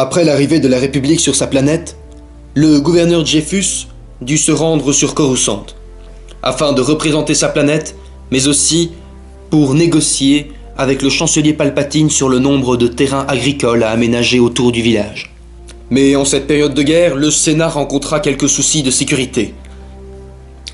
Après l'arrivée de la République sur sa planète, le gouverneur Jeffus dut se rendre sur Coruscant, afin de représenter sa planète, mais aussi pour négocier avec le chancelier Palpatine sur le nombre de terrains agricoles à aménager autour du village. Mais en cette période de guerre, le Sénat rencontra quelques soucis de sécurité.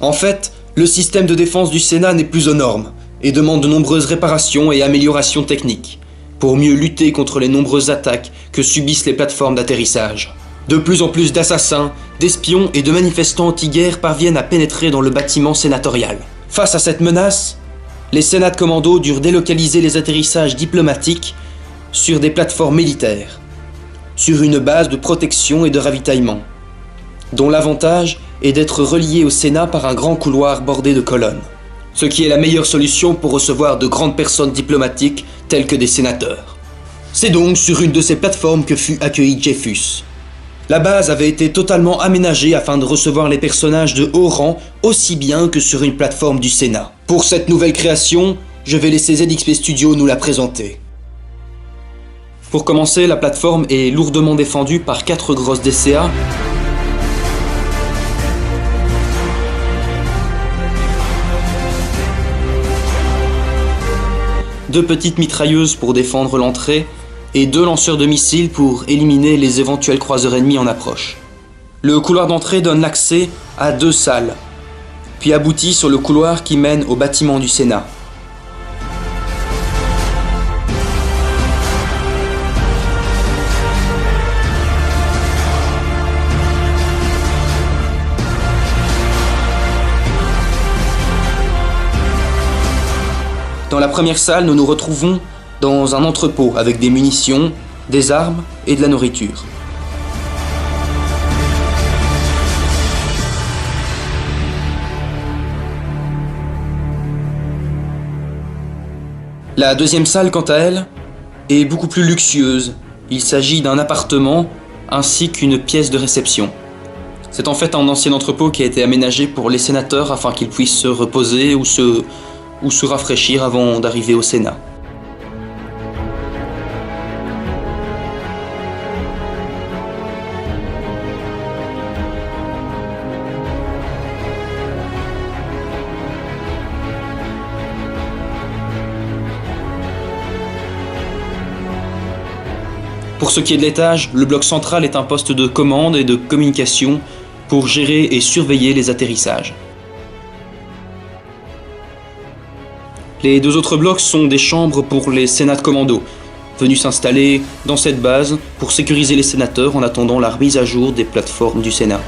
En fait, le système de défense du Sénat n'est plus aux normes et demande de nombreuses réparations et améliorations techniques pour mieux lutter contre les nombreuses attaques que subissent les plateformes d'atterrissage. De plus en plus d'assassins, d'espions et de manifestants anti-guerre parviennent à pénétrer dans le bâtiment sénatorial. Face à cette menace, les Sénats de Commando durent délocaliser les atterrissages diplomatiques sur des plateformes militaires, sur une base de protection et de ravitaillement, dont l'avantage est d'être relié au Sénat par un grand couloir bordé de colonnes, ce qui est la meilleure solution pour recevoir de grandes personnes diplomatiques telles que des sénateurs. C'est donc sur une de ces plateformes que fut accueilli Jeffus. La base avait été totalement aménagée afin de recevoir les personnages de haut rang aussi bien que sur une plateforme du Sénat. Pour cette nouvelle création, je vais laisser ZXP Studio nous la présenter. Pour commencer, la plateforme est lourdement défendue par 4 grosses DCA, deux petites mitrailleuses pour défendre l'entrée et 2 lanceurs de missiles pour éliminer les éventuels croiseurs ennemis en approche. Le couloir d'entrée donne l'accès à 2 salles, puis aboutit sur le couloir qui mène au bâtiment du Sénat. Dans la première salle, nous nous retrouvons dans un entrepôt avec des munitions, des armes et de la nourriture. La deuxième salle, quant à elle, est beaucoup plus luxueuse. Il s'agit d'un appartement ainsi qu'une pièce de réception. C'est en fait un ancien entrepôt qui a été aménagé pour les sénateurs afin qu'ils puissent se reposer ou se rafraîchir avant d'arriver au Sénat. Pour ce qui est de l'étage, le bloc central est un poste de commande et de communication pour gérer et surveiller les atterrissages. Les 2 autres blocs sont des chambres pour les Sénats de Commando, venus s'installer dans cette base pour sécuriser les sénateurs en attendant la remise à jour des plateformes du Sénat.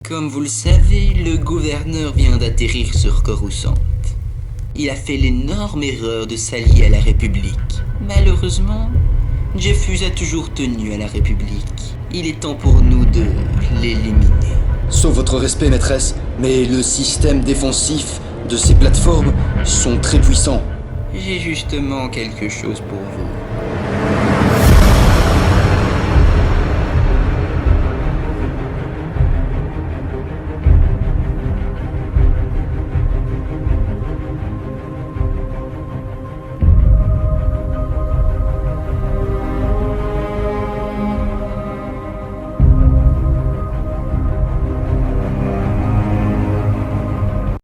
Comme vous le savez, le gouverneur vient d'atterrir sur Coruscant. Il a fait l'énorme erreur de s'allier à la République. Malheureusement, Jeffus a toujours tenu à la République. Il est temps pour nous de l'éliminer. Sauf votre respect, maîtresse, mais le système défensif de ces plateformes sont très puissants. J'ai justement quelque chose pour vous.